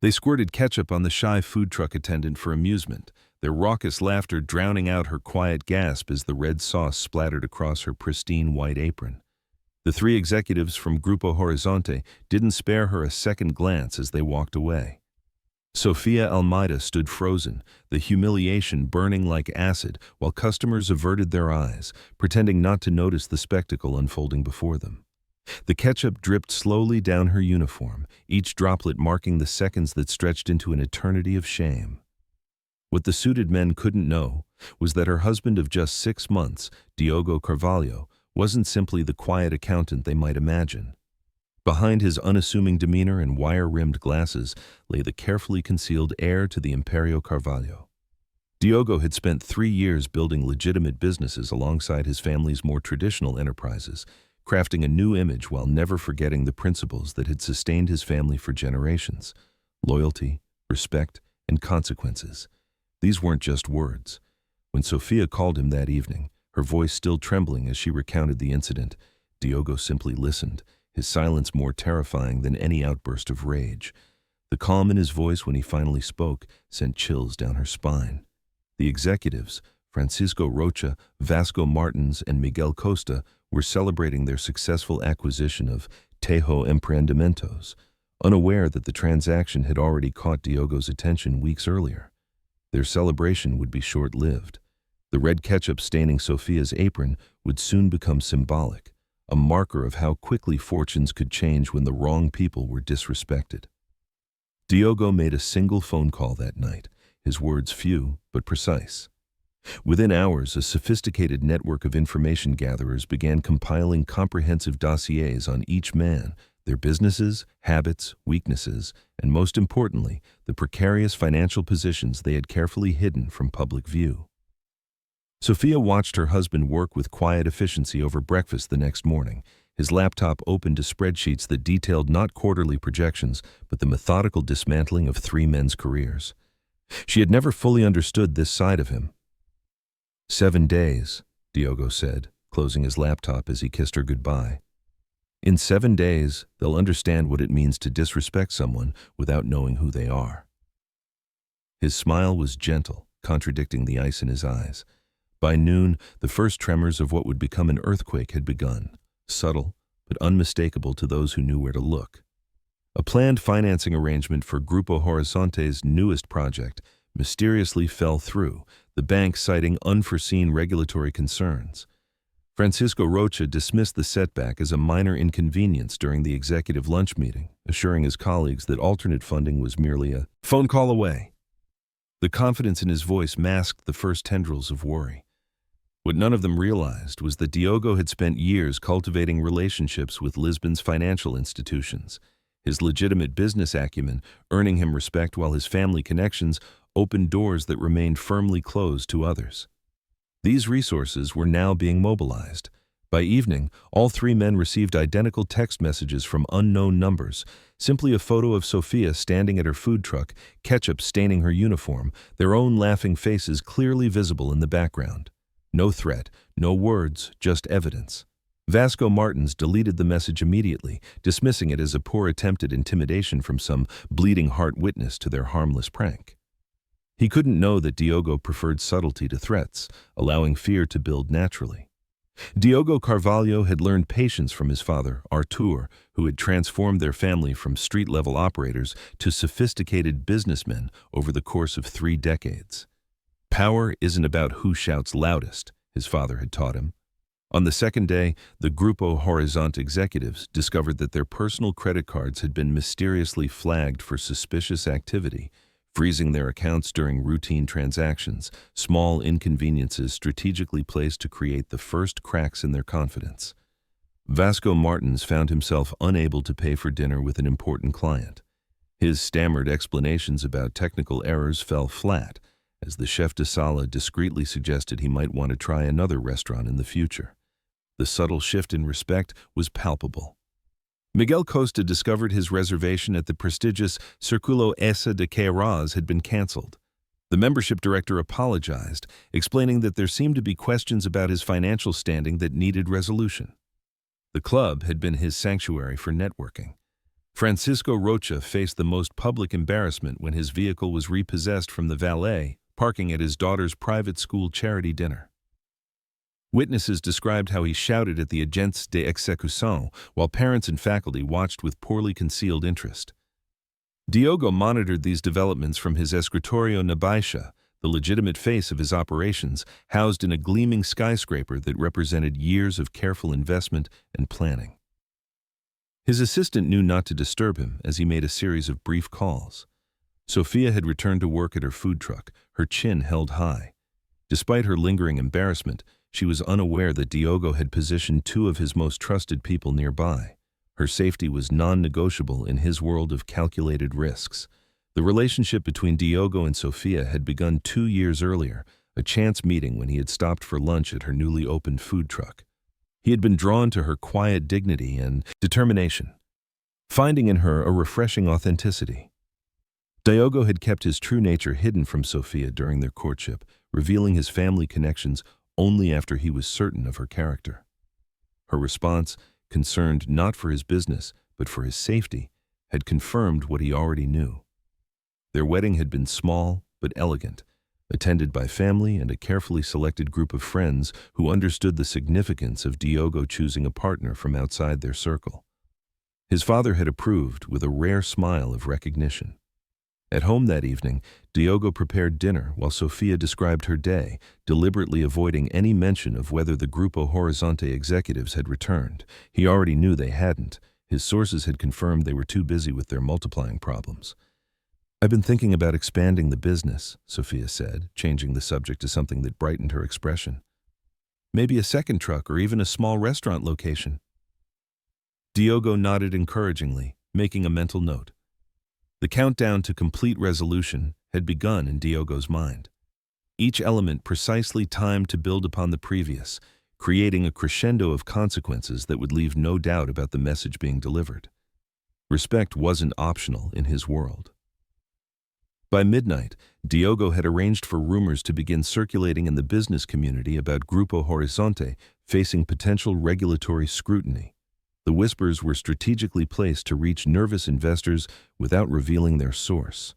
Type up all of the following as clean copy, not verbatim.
They squirted ketchup on the shy food truck attendant for amusement, their raucous laughter drowning out her quiet gasp as the red sauce splattered across her pristine white apron. The three executives from Grupo Horizonte didn't spare her a second glance as they walked away. Sofia Almeida stood frozen, the humiliation burning like acid, while customers averted their eyes, pretending not to notice the spectacle unfolding before them. The ketchup dripped slowly down her uniform, each droplet marking the seconds that stretched into an eternity of shame. What the suited men couldn't know was that her husband of just 6 months, Diogo Carvalho, wasn't simply the quiet accountant they might imagine. Behind his unassuming demeanor and wire-rimmed glasses lay the carefully concealed heir to the Imperio Carvalho. Diogo had spent 3 years building legitimate businesses alongside his family's more traditional enterprises, crafting a new image while never forgetting the principles that had sustained his family for generations: loyalty, respect, and consequences. These weren't just words. When Sofia called him that evening, her voice still trembling as she recounted the incident, Diogo simply listened, his silence more terrifying than any outburst of rage. The calm in his voice when he finally spoke sent chills down her spine. The executives, Francisco Rocha, Vasco Martins, and Miguel Costa, were celebrating their successful acquisition of Tejo Empreendimentos, unaware that the transaction had already caught Diogo's attention weeks earlier. Their celebration would be short-lived. The red ketchup staining Sofia's apron would soon become symbolic, a marker of how quickly fortunes could change when the wrong people were disrespected. Diogo made a single phone call that night, his words few but precise. Within hours, a sophisticated network of information gatherers began compiling comprehensive dossiers on each man, their businesses, habits, weaknesses, and most importantly, the precarious financial positions they had carefully hidden from public view. Sofia watched her husband work with quiet efficiency over breakfast the next morning, his laptop open to spreadsheets that detailed not quarterly projections, but the methodical dismantling of 3 men's careers. She had never fully understood this side of him. 7 days, Diogo said, closing his laptop as he kissed her goodbye. In 7 days, they'll understand what it means to disrespect someone without knowing who they are. His smile was gentle, contradicting the ice in his eyes. By noon, the first tremors of what would become an earthquake had begun, subtle but unmistakable to those who knew where to look. A planned financing arrangement for Grupo Horizonte's newest project mysteriously fell through, the bank citing unforeseen regulatory concerns. Francisco Rocha dismissed the setback as a minor inconvenience during the executive lunch meeting, assuring his colleagues that alternate funding was merely a phone call away. The confidence in his voice masked the first tendrils of worry. What none of them realized was that Diogo had spent years cultivating relationships with Lisbon's financial institutions, his legitimate business acumen earning him respect while his family connections opened doors that remained firmly closed to others. These resources were now being mobilized. By evening, all 3 men received identical text messages from unknown numbers, simply a photo of Sofia standing at her food truck, ketchup staining her uniform, their own laughing faces clearly visible in the background. No threat, no words, just evidence. Vasco Martins deleted the message immediately, dismissing it as a poor attempt at intimidation from some bleeding heart witness to their harmless prank. He couldn't know that Diogo preferred subtlety to threats, allowing fear to build naturally. Diogo Carvalho had learned patience from his father, Artur, who had transformed their family from street-level operators to sophisticated businessmen over the course of 3 decades. Power isn't about who shouts loudest, his father had taught him. On the second day, the Grupo Horizonte executives discovered that their personal credit cards had been mysteriously flagged for suspicious activity, freezing their accounts during routine transactions, small inconveniences strategically placed to create the first cracks in their confidence. Vasco Martins found himself unable to pay for dinner with an important client. His stammered explanations about technical errors fell flat, as the chef de sala discreetly suggested he might want to try another restaurant in the future. The subtle shift in respect was palpable. Miguel Costa discovered his reservation at the prestigious Circulo Essa de Queiroz had been canceled. The membership director apologized, explaining that there seemed to be questions about his financial standing that needed resolution. The club had been his sanctuary for networking. Francisco Rocha faced the most public embarrassment when his vehicle was repossessed from the valet, parking at his daughter's private school charity dinner. Witnesses described how he shouted at the agents de execución while parents and faculty watched with poorly concealed interest. Diogo monitored these developments from his escritorio na Baixa, the legitimate face of his operations, housed in a gleaming skyscraper that represented years of careful investment and planning. His assistant knew not to disturb him as he made a series of brief calls. Sofia had returned to work at her food truck, her chin held high. Despite her lingering embarrassment, she was unaware that Diogo had positioned two of his most trusted people nearby. Her safety was non-negotiable in his world of calculated risks. The relationship between Diogo and Sofia had begun 2 years earlier, a chance meeting when he had stopped for lunch at her newly opened food truck. He had been drawn to her quiet dignity and determination, finding in her a refreshing authenticity. Diogo had kept his true nature hidden from Sofia during their courtship, revealing his family connections only after he was certain of her character. Her response, concerned not for his business but for his safety, had confirmed what he already knew. Their wedding had been small but elegant, attended by family and a carefully selected group of friends who understood the significance of Diogo choosing a partner from outside their circle. His father had approved with a rare smile of recognition. At home that evening, Diogo prepared dinner while Sofia described her day, deliberately avoiding any mention of whether the Grupo Horizonte executives had returned. He already knew they hadn't. His sources had confirmed they were too busy with their multiplying problems. "I've been thinking about expanding the business," Sofia said, changing the subject to something that brightened her expression. "Maybe a second truck or even a small restaurant location." Diogo nodded encouragingly, making a mental note. The countdown to complete resolution had begun in Diogo's mind. Each element precisely timed to build upon the previous, creating a crescendo of consequences that would leave no doubt about the message being delivered. Respect wasn't optional in his world. By midnight, Diogo had arranged for rumors to begin circulating in the business community about Grupo Horizonte facing potential regulatory scrutiny. The whispers were strategically placed to reach nervous investors without revealing their source.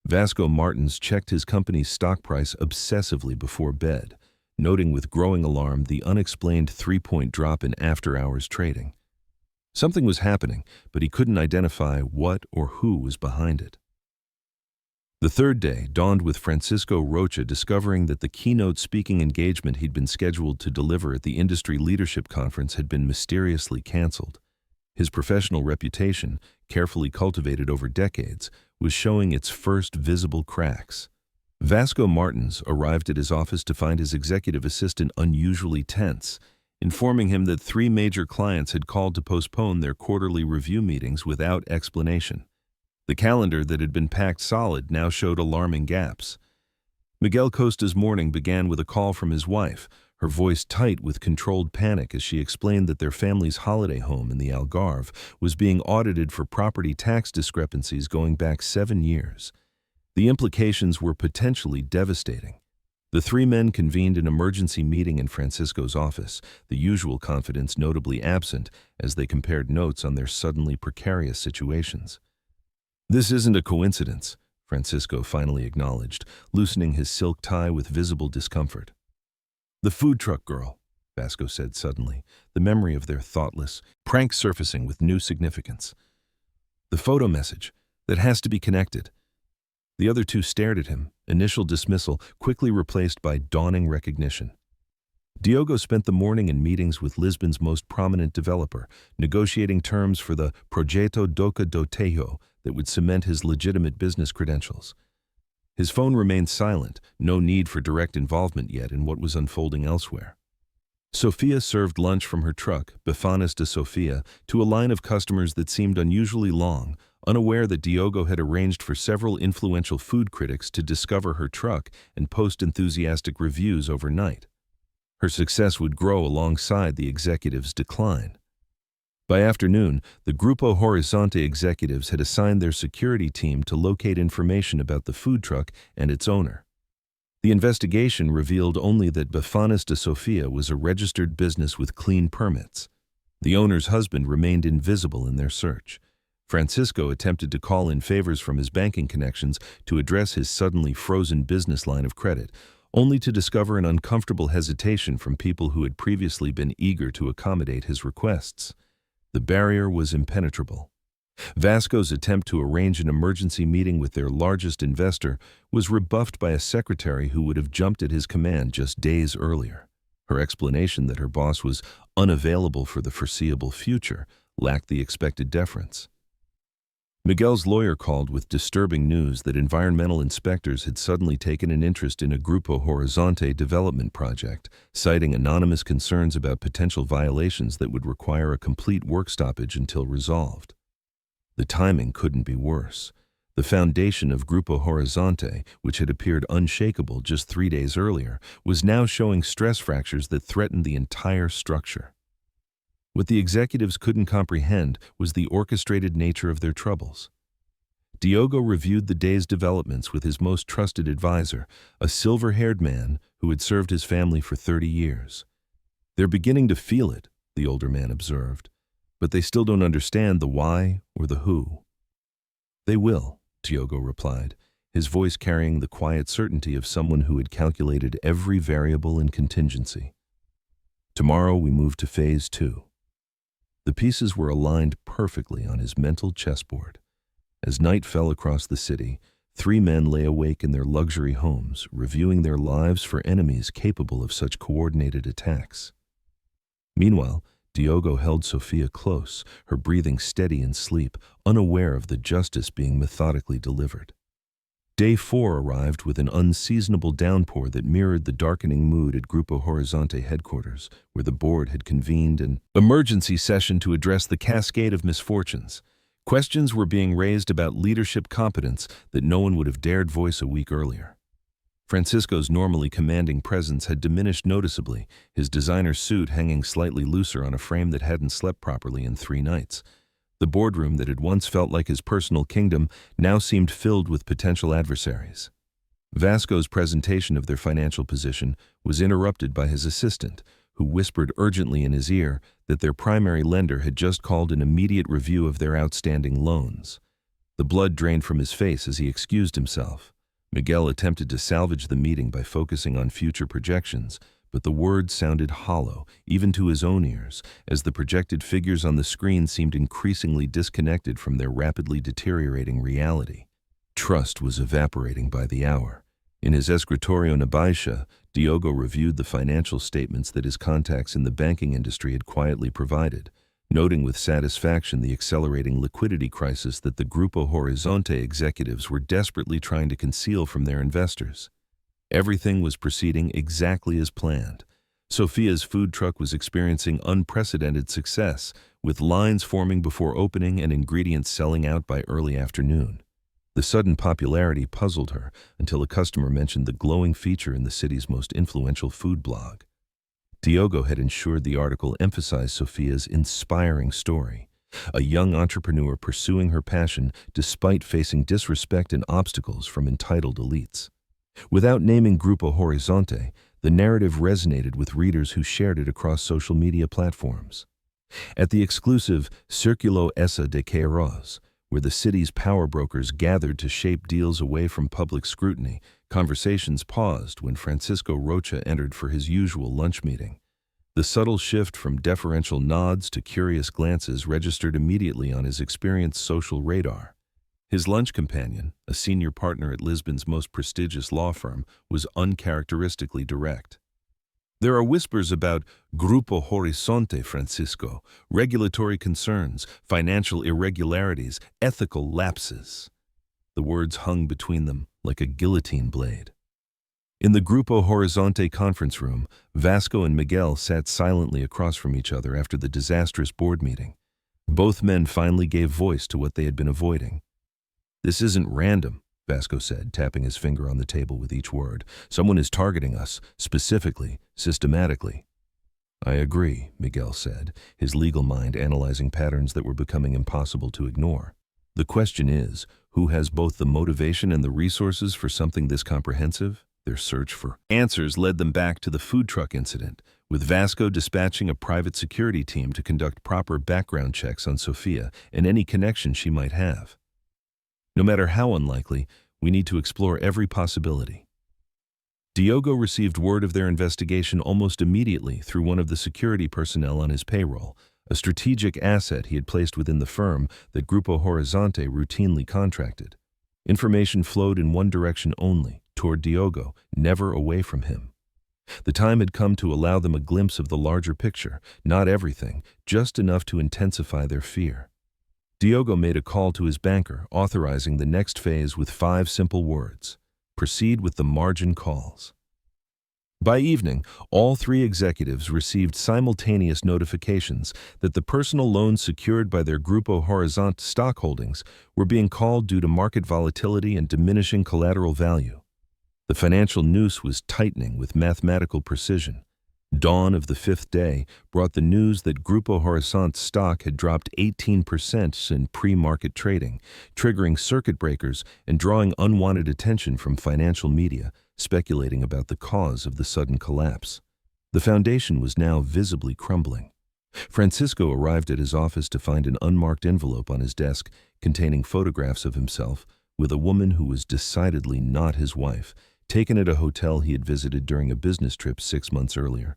Vasco Martins checked his company's stock price obsessively before bed, noting with growing alarm the unexplained 3-point drop in after-hours trading. Something was happening, but he couldn't identify what or who was behind it. The third day dawned with Francisco Rocha discovering that the keynote speaking engagement he'd been scheduled to deliver at the Industry Leadership Conference had been mysteriously canceled. His professional reputation, carefully cultivated over decades, was showing its first visible cracks. Vasco Martins arrived at his office to find his executive assistant unusually tense, informing him that 3 major clients had called to postpone their quarterly review meetings without explanation. The calendar that had been packed solid now showed alarming gaps. Miguel Costa's morning began with a call from his wife, her voice tight with controlled panic as she explained that their family's holiday home in the Algarve was being audited for property tax discrepancies going back 7 years. The implications were potentially devastating. The 3 men convened an emergency meeting in Francisco's office, the usual confidence notably absent as they compared notes on their suddenly precarious situations. "This isn't a coincidence," Francisco finally acknowledged, loosening his silk tie with visible discomfort. "The food truck girl," Vasco said suddenly, the memory of their thoughtless prank surfacing with new significance. "The photo message, that has to be connected." The other 2 stared at him, initial dismissal quickly replaced by dawning recognition. Diogo spent the morning in meetings with Lisbon's most prominent developer, negotiating terms for the Projeto Doca do Tejo that would cement his legitimate business credentials. His phone remained silent, no need for direct involvement yet in what was unfolding elsewhere. Sofia served lunch from her truck, Bifanas de Sofia, to a line of customers that seemed unusually long, unaware that Diogo had arranged for several influential food critics to discover her truck and post enthusiastic reviews overnight. Her success would grow alongside the executive's decline. By afternoon, the Grupo Horizonte executives had assigned their security team to locate information about the food truck and its owner. The investigation revealed only that Bifanas de Sofia was a registered business with clean permits. The owner's husband remained invisible in their search. Francisco attempted to call in favors from his banking connections to address his suddenly frozen business line of credit, only to discover an uncomfortable hesitation from people who had previously been eager to accommodate his requests. The barrier was impenetrable. Vasco's attempt to arrange an emergency meeting with their largest investor was rebuffed by a secretary who would have jumped at his command just days earlier. Her explanation that her boss was unavailable for the foreseeable future lacked the expected deference. Miguel's lawyer called with disturbing news that environmental inspectors had suddenly taken an interest in a Grupo Horizonte development project, citing anonymous concerns about potential violations that would require a complete work stoppage until resolved. The timing couldn't be worse. The foundation of Grupo Horizonte, which had appeared unshakable just 3 days earlier, was now showing stress fractures that threatened the entire structure. What the executives couldn't comprehend was the orchestrated nature of their troubles. Diogo reviewed the day's developments with his most trusted advisor, a silver-haired man who had served his family for 30 years. "They're beginning to feel it," the older man observed, "but they still don't understand the why or the who." "They will," Diogo replied, his voice carrying the quiet certainty of someone who had calculated every variable and contingency. "Tomorrow we move to Phase 2. The pieces were aligned perfectly on his mental chessboard. As night fell across the city, 3 men lay awake in their luxury homes, reviewing their lives for enemies capable of such coordinated attacks. Meanwhile, Diogo held Sofia close, her breathing steady in sleep, unaware of the justice being methodically delivered. Day 4 arrived with an unseasonable downpour that mirrored the darkening mood at Grupo Horizonte headquarters, where the board had convened an emergency session to address the cascade of misfortunes. Questions were being raised about leadership competence that no one would have dared voice a week earlier. Francisco's normally commanding presence had diminished noticeably, his designer suit hanging slightly looser on a frame that hadn't slept properly in 3 nights. The boardroom that had once felt like his personal kingdom now seemed filled with potential adversaries. Vasco's presentation of their financial position was interrupted by his assistant, who whispered urgently in his ear that their primary lender had just called an immediate review of their outstanding loans. The blood drained from his face as he excused himself. Miguel attempted to salvage the meeting by focusing on future projections, but the words sounded hollow, even to his own ears, as the projected figures on the screen seemed increasingly disconnected from their rapidly deteriorating reality. Trust was evaporating by the hour. In his escritorio na Baixa, Diogo reviewed the financial statements that his contacts in the banking industry had quietly provided, noting with satisfaction the accelerating liquidity crisis that the Grupo Horizonte executives were desperately trying to conceal from their investors. Everything was proceeding exactly as planned. Sofia's food truck was experiencing unprecedented success, with lines forming before opening and ingredients selling out by early afternoon. The sudden popularity puzzled her until a customer mentioned the glowing feature in the city's most influential food blog. Diogo had ensured the article emphasized Sofia's inspiring story, a young entrepreneur pursuing her passion despite facing disrespect and obstacles from entitled elites. Without naming Grupo Horizonte, the narrative resonated with readers who shared it across social media platforms. At the exclusive Círculo Essa de Queiroz, where the city's power brokers gathered to shape deals away from public scrutiny, conversations paused when Francisco Rocha entered for his usual lunch meeting. The subtle shift from deferential nods to curious glances registered immediately on his experienced social radar. His lunch companion, a senior partner at Lisbon's most prestigious law firm, was uncharacteristically direct. "There are whispers about Grupo Horizonte, Francisco, regulatory concerns, financial irregularities, ethical lapses." The words hung between them like a guillotine blade. In the Grupo Horizonte conference room, Vasco and Miguel sat silently across from each other after the disastrous board meeting. Both men finally gave voice to what they had been avoiding. "This isn't random," Vasco said, tapping his finger on the table with each word. "Someone is targeting us, specifically, systematically." "I agree," Miguel said, his legal mind analyzing patterns that were becoming impossible to ignore. "The question is, who has both the motivation and the resources for something this comprehensive? Their search for answers led them back to the food truck incident, with Vasco dispatching a private security team to conduct proper background checks on Sofia and any connection she might have. No matter how unlikely, we need to explore every possibility. Diogo received word of their investigation almost immediately through one of the security personnel on his payroll, a strategic asset he had placed within the firm that Grupo Horizonte routinely contracted. Information flowed in one direction only, toward Diogo, never away from him. The time had come to allow them a glimpse of the larger picture, not everything, just enough to intensify their fear. Diogo made a call to his banker, authorizing the next phase with 5 simple words: proceed with the margin calls. By evening, all 3 executives received simultaneous notifications that the personal loans secured by their Grupo Horizonte stock holdings were being called due to market volatility and diminishing collateral value. The financial noose was tightening with mathematical precision. Dawn of the 5th day brought the news that Grupo Horizonte stock had dropped 18% in pre-market trading, triggering circuit breakers and drawing unwanted attention from financial media, speculating about the cause of the sudden collapse. The foundation was now visibly crumbling. Francisco arrived at his office to find an unmarked envelope on his desk containing photographs of himself with a woman who was decidedly not his wife, taken at a hotel he had visited during a business trip 6 months earlier.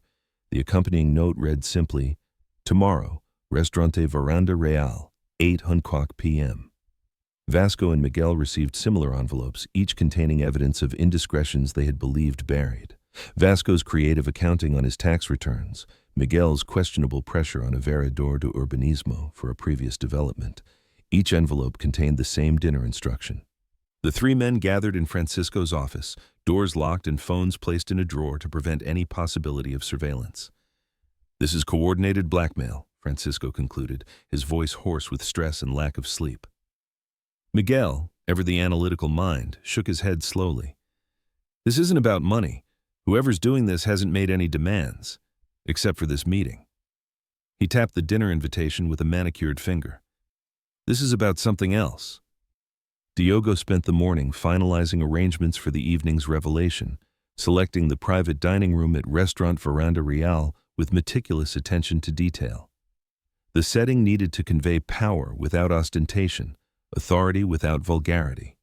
The accompanying note read simply, "Tomorrow, Restaurante Veranda Real, 8:00 p.m." Vasco and Miguel received similar envelopes, each containing evidence of indiscretions they had believed buried. Vasco's creative accounting on his tax returns, Miguel's questionable pressure on a Vereador do Urbanismo for a previous development. Each envelope contained the same dinner instruction. The 3 men gathered in Francisco's office, doors locked and phones placed in a drawer to prevent any possibility of surveillance. "This is coordinated blackmail," Francisco concluded, his voice hoarse with stress and lack of sleep. Miguel, ever the analytical mind, shook his head slowly. "This isn't about money. Whoever's doing this hasn't made any demands, except for this meeting." He tapped the dinner invitation with a manicured finger. "This is about something else." Diogo spent the morning finalizing arrangements for the evening's revelation, selecting the private dining room at Restaurant Veranda Real with meticulous attention to detail. The setting needed to convey power without ostentation, authority without vulgarity.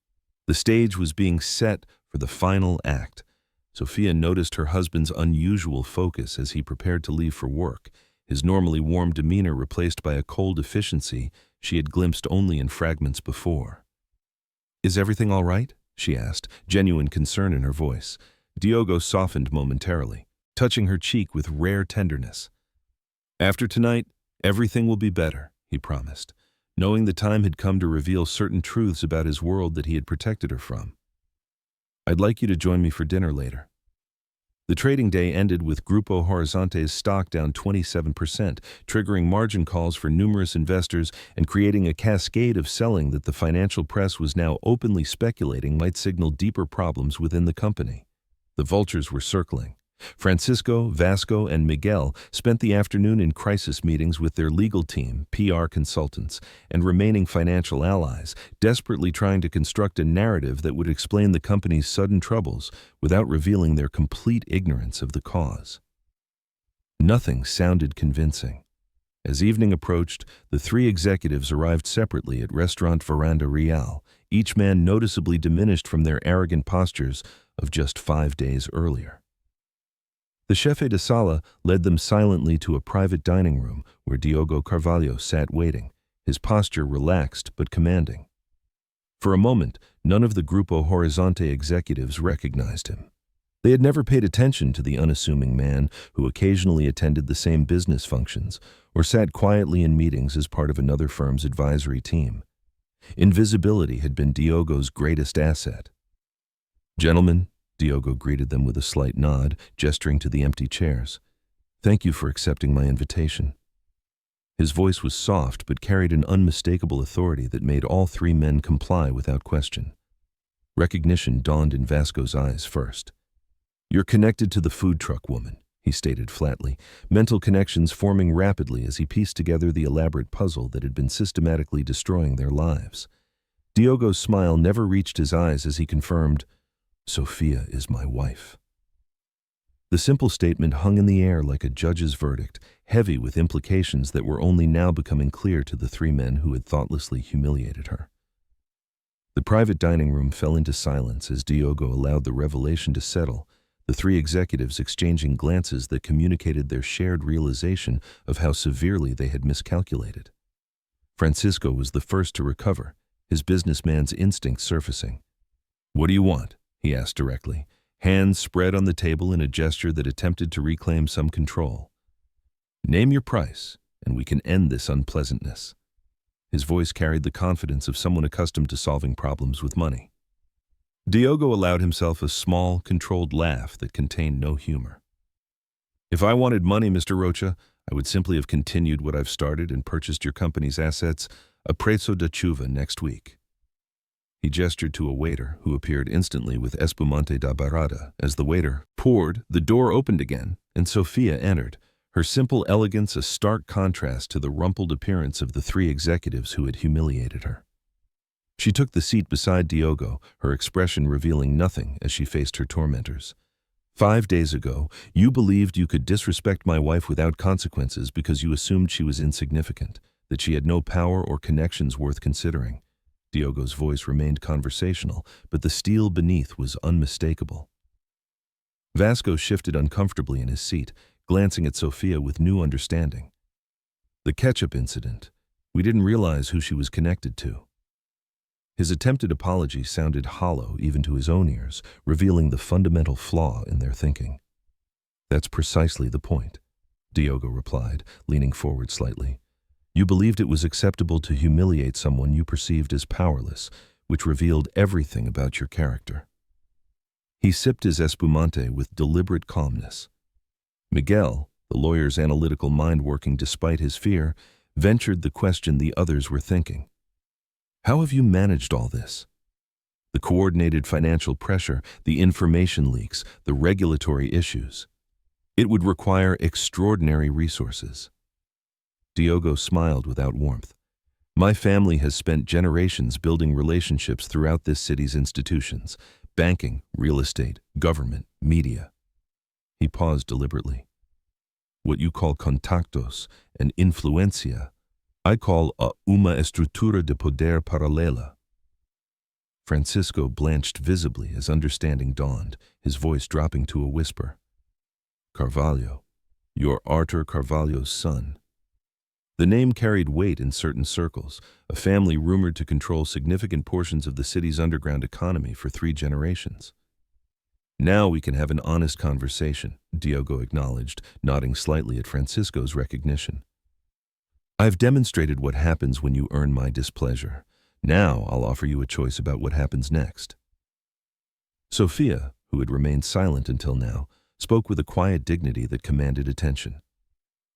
The stage was being set for the final act. Sofia noticed her husband's unusual focus as he prepared to leave for work, his normally warm demeanor replaced by a cold efficiency she had glimpsed only in fragments before. "Is everything all right?" she asked, genuine concern in her voice. Diogo softened momentarily, touching her cheek with rare tenderness. "After tonight, everything will be better," he promised, knowing the time had come to reveal certain truths about his world that he had protected her from. "I'd like you to join me for dinner later." The trading day ended with Grupo Horizonte's stock down 27%, triggering margin calls for numerous investors and creating a cascade of selling that the financial press was now openly speculating might signal deeper problems within the company. The vultures were circling. Francisco, Vasco, and Miguel spent the afternoon in crisis meetings with their legal team, PR consultants, and remaining financial allies, desperately trying to construct a narrative that would explain the company's sudden troubles without revealing their complete ignorance of the cause. Nothing sounded convincing. As evening approached, the 3 executives arrived separately at Restaurant Veranda Real, each man noticeably diminished from their arrogant postures of just 5 days earlier. The chefe de sala led them silently to a private dining room where Diogo Carvalho sat waiting, his posture relaxed but commanding. For a moment, none of the Grupo Horizonte executives recognized him. They had never paid attention to the unassuming man who occasionally attended the same business functions or sat quietly in meetings as part of another firm's advisory team. Invisibility had been Diogo's greatest asset. "Gentlemen," Diogo greeted them with a slight nod, gesturing to the empty chairs. "Thank you for accepting my invitation." His voice was soft but carried an unmistakable authority that made all 3 men comply without question. Recognition dawned in Vasco's eyes first. "You're connected to the food truck woman," he stated flatly, mental connections forming rapidly as he pieced together the elaborate puzzle that had been systematically destroying their lives. Diogo's smile never reached his eyes as he confirmed, Sofia is my wife. The simple statement hung in the air like a judge's verdict, heavy with implications that were only now becoming clear to the three men who had thoughtlessly humiliated her. The private dining room fell into silence as Diogo allowed the revelation to settle, the three executives exchanging glances that communicated their shared realization of how severely they had miscalculated. Francisco was the first to recover, his businessman's instinct surfacing. "What do you want?" he asked directly, hands spread on the table in a gesture that attempted to reclaim some control. "Name your price, and we can end this unpleasantness." His voice carried the confidence of someone accustomed to solving problems with money. Diogo allowed himself a small, controlled laugh that contained no humor. "If I wanted money, Mr. Rocha, I would simply have continued what I've started and purchased your company's assets a prezzo da chuva next week." He gestured to a waiter who appeared instantly with espumante da barada. As the waiter poured, the door opened again, and Sofia entered, her simple elegance a stark contrast to the rumpled appearance of the three executives who had humiliated her. She took the seat beside Diogo, her expression revealing nothing as she faced her tormentors. "5 days ago, you believed you could disrespect my wife without consequences because you assumed she was insignificant, that she had no power or connections worth considering." Diogo's voice remained conversational, but the steel beneath was unmistakable. Vasco shifted uncomfortably in his seat, glancing at Sofia with new understanding. "The ketchup incident. We didn't realize who she was connected to." His attempted apology sounded hollow even to his own ears, revealing the fundamental flaw in their thinking. "That's precisely the point," Diogo replied, leaning forward slightly. "You believed it was acceptable to humiliate someone you perceived as powerless, which revealed everything about your character." He sipped his espumante with deliberate calmness. Miguel, the lawyer's analytical mind working despite his fear, ventured the question the others were thinking. "How have you managed all this? The coordinated financial pressure, the information leaks, the regulatory issues. It would require extraordinary resources." Diogo smiled without warmth. "My family has spent generations building relationships throughout this city's institutions: banking, real estate, government, media." He paused deliberately. "What you call contactos and influencia, I call uma estrutura de poder paralela." Francisco blanched visibly as understanding dawned, his voice dropping to a whisper. "Carvalho, you're Arthur Carvalho's son." The name carried weight in certain circles, a family rumored to control significant portions of the city's underground economy for 3 generations. "Now we can have an honest conversation," Diogo acknowledged, nodding slightly at Francisco's recognition. "I've demonstrated what happens when you earn my displeasure. Now I'll offer you a choice about what happens next." Sofia, who had remained silent until now, spoke with a quiet dignity that commanded attention.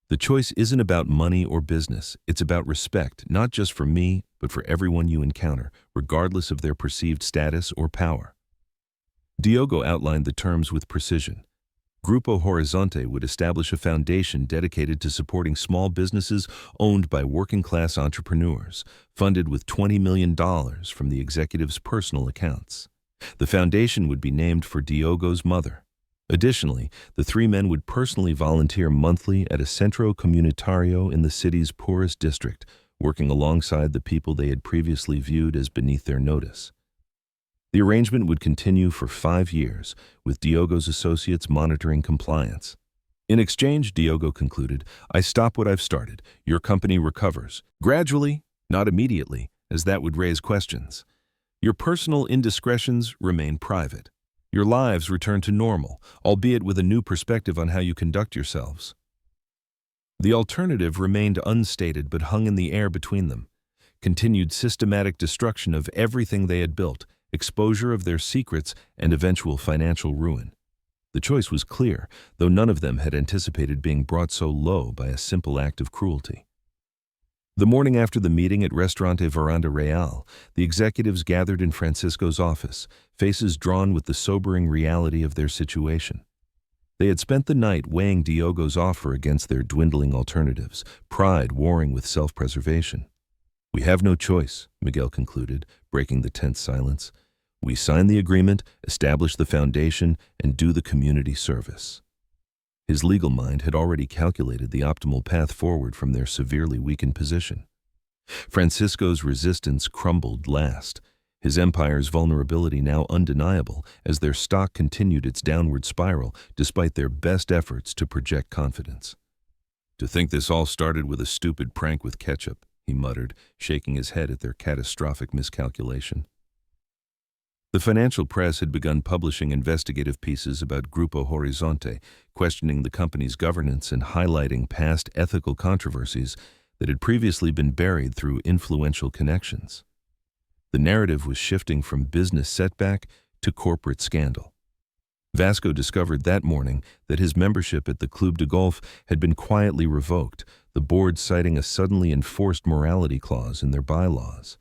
"The choice isn't about money or business. It's about respect, not just for me, but for everyone you encounter, regardless of their perceived status or power." Diogo outlined the terms with precision. Grupo Horizonte would establish a foundation dedicated to supporting small businesses owned by working-class entrepreneurs, funded with $20 million from the executive's personal accounts. The foundation would be named for Diogo's mother. Additionally, the 3 men would personally volunteer monthly at a centro comunitario in the city's poorest district, working alongside the people they had previously viewed as beneath their notice. The arrangement would continue for 5 years, with Diogo's associates monitoring compliance. In exchange, Diogo concluded, "I stop what I've started. Your company recovers. Gradually, not immediately, as that would raise questions. Your personal indiscretions remain private. Your lives return to normal, albeit with a new perspective on how you conduct yourselves." The alternative remained unstated but hung in the air between them. Continued systematic destruction of everything they had built, exposure of their secrets, and eventual financial ruin. The choice was clear, though none of them had anticipated being brought so low by a simple act of cruelty. The morning after the meeting at Restaurante Veranda Real, the executives gathered in Francisco's office, faces drawn with the sobering reality of their situation. They had spent the night weighing Diogo's offer against their dwindling alternatives, pride warring with self-preservation. "We have no choice," Miguel concluded, breaking the tense silence. We sign the agreement, establish the foundation, and do the community service. His legal mind had already calculated the optimal path forward from their severely weakened position. Francisco's resistance crumbled last, his empire's vulnerability now undeniable as their stock continued its downward spiral despite their best efforts to project confidence. "To think this all started with a stupid prank with ketchup," he muttered, shaking his head at their catastrophic miscalculation. The financial press had begun publishing investigative pieces about Grupo Horizonte, questioning the company's governance and highlighting past ethical controversies that had previously been buried through influential connections. The narrative was shifting from business setback to corporate scandal. Vasco discovered that morning that his membership at the Club de Golf had been quietly revoked, the board citing a suddenly enforced morality clause in their bylaws.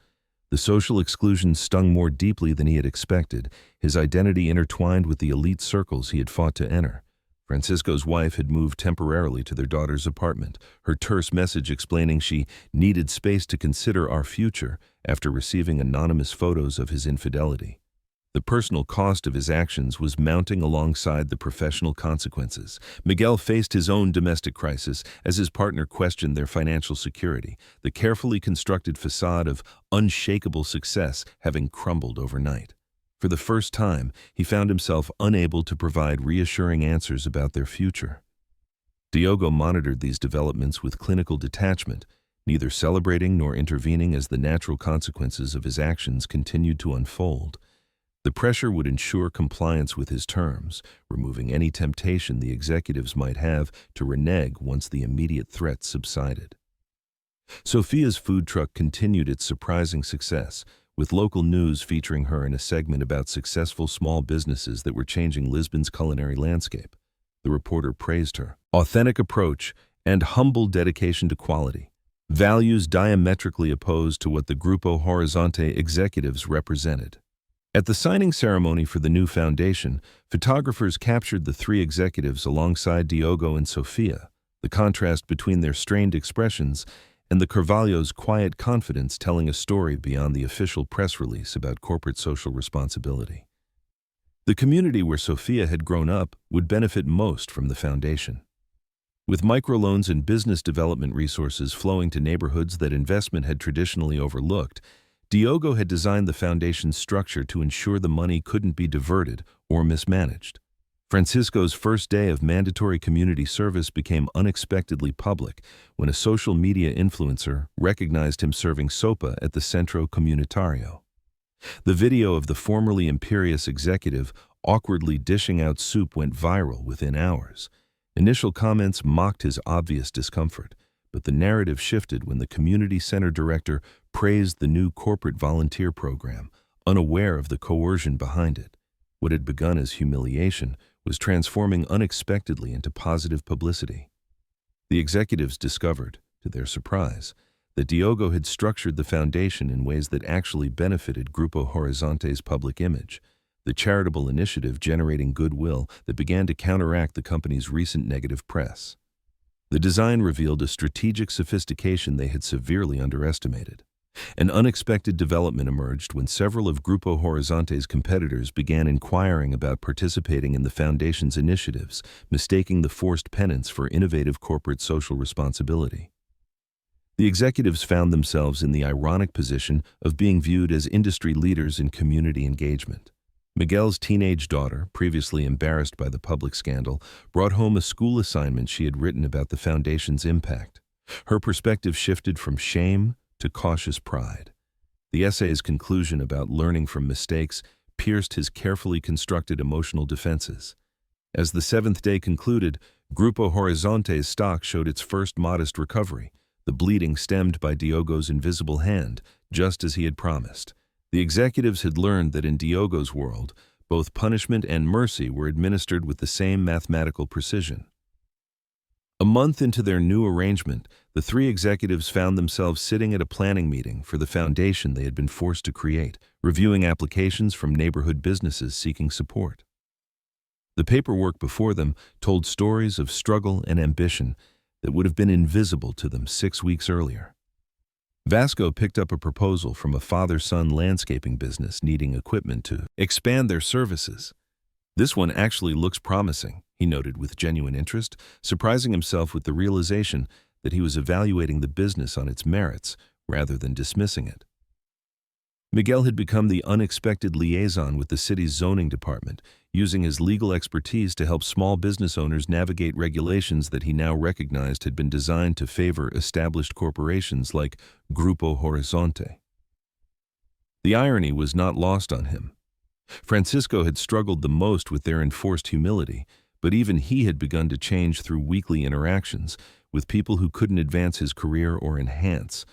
The social exclusion stung more deeply than he had expected, his identity intertwined with the elite circles he had fought to enter. Francisco's wife had moved temporarily to their daughter's apartment, her terse message explaining she needed space to consider our future after receiving anonymous photos of his infidelity. The personal cost of his actions was mounting alongside the professional consequences. Miguel faced his own domestic crisis as his partner questioned their financial security, the carefully constructed facade of unshakable success having crumbled overnight. For the first time, he found himself unable to provide reassuring answers about their future. Diogo monitored these developments with clinical detachment, neither celebrating nor intervening as the natural consequences of his actions continued to unfold. The pressure would ensure compliance with his terms, removing any temptation the executives might have to renege once the immediate threat subsided. Sophia's food truck continued its surprising success, with local news featuring her in a segment about successful small businesses that were changing Lisbon's culinary landscape. The reporter praised her authentic approach and humble dedication to quality, values diametrically opposed to what the Grupo Horizonte executives represented. At the signing ceremony for the new foundation, photographers captured the three executives alongside Diogo and Sofia, the contrast between their strained expressions and the Carvalho's quiet confidence telling a story beyond the official press release about corporate social responsibility. The community where Sofia had grown up would benefit most from the foundation. With microloans and business development resources flowing to neighborhoods that investment had traditionally overlooked, Diogo had designed the foundation's structure to ensure the money couldn't be diverted or mismanaged. Francisco's first day of mandatory community service became unexpectedly public when a social media influencer recognized him serving sopa at the Centro Comunitario. The video of the formerly imperious executive awkwardly dishing out soup went viral within hours. Initial comments mocked his obvious discomfort, but the narrative shifted when the community center director praised the new corporate volunteer program, unaware of the coercion behind it. What had begun as humiliation was transforming unexpectedly into positive publicity. The executives discovered, to their surprise, that Diogo had structured the foundation in ways that actually benefited Grupo Horizonte's public image, the charitable initiative generating goodwill that began to counteract the company's recent negative press. The design revealed a strategic sophistication they had severely underestimated. An unexpected development emerged when several of Grupo Horizonte's competitors began inquiring about participating in the foundation's initiatives, mistaking the forced penance for innovative corporate social responsibility. The executives found themselves in the ironic position of being viewed as industry leaders in community engagement. Miguel's teenage daughter, previously embarrassed by the public scandal, brought home a school assignment she had written about the foundation's impact. Her perspective shifted from shame to cautious pride. The essay's conclusion about learning from mistakes pierced his carefully constructed emotional defenses. As the seventh day concluded, Grupo Horizonte's stock showed its first modest recovery, the bleeding stemmed by Diogo's invisible hand, just as he had promised. The executives had learned that in Diogo's world, both punishment and mercy were administered with the same mathematical precision. A month into their new arrangement, the three executives found themselves sitting at a planning meeting for the foundation they had been forced to create, reviewing applications from neighborhood businesses seeking support. The paperwork before them told stories of struggle and ambition that would have been invisible to them 6 weeks earlier. Vasco picked up a proposal from a father-son landscaping business needing equipment to expand their services. This one actually looks promising, he noted with genuine interest, surprising himself with the realization that he was evaluating the business on its merits rather than dismissing it. Miguel had become the unexpected liaison with the city's zoning department, using his legal expertise to help small business owners navigate regulations that he now recognized had been designed to favor established corporations like Grupo Horizonte. The irony was not lost on him. Francisco had struggled the most with their enforced humility, but even he had begun to change through weekly interactions with people who couldn't advance his career or enhance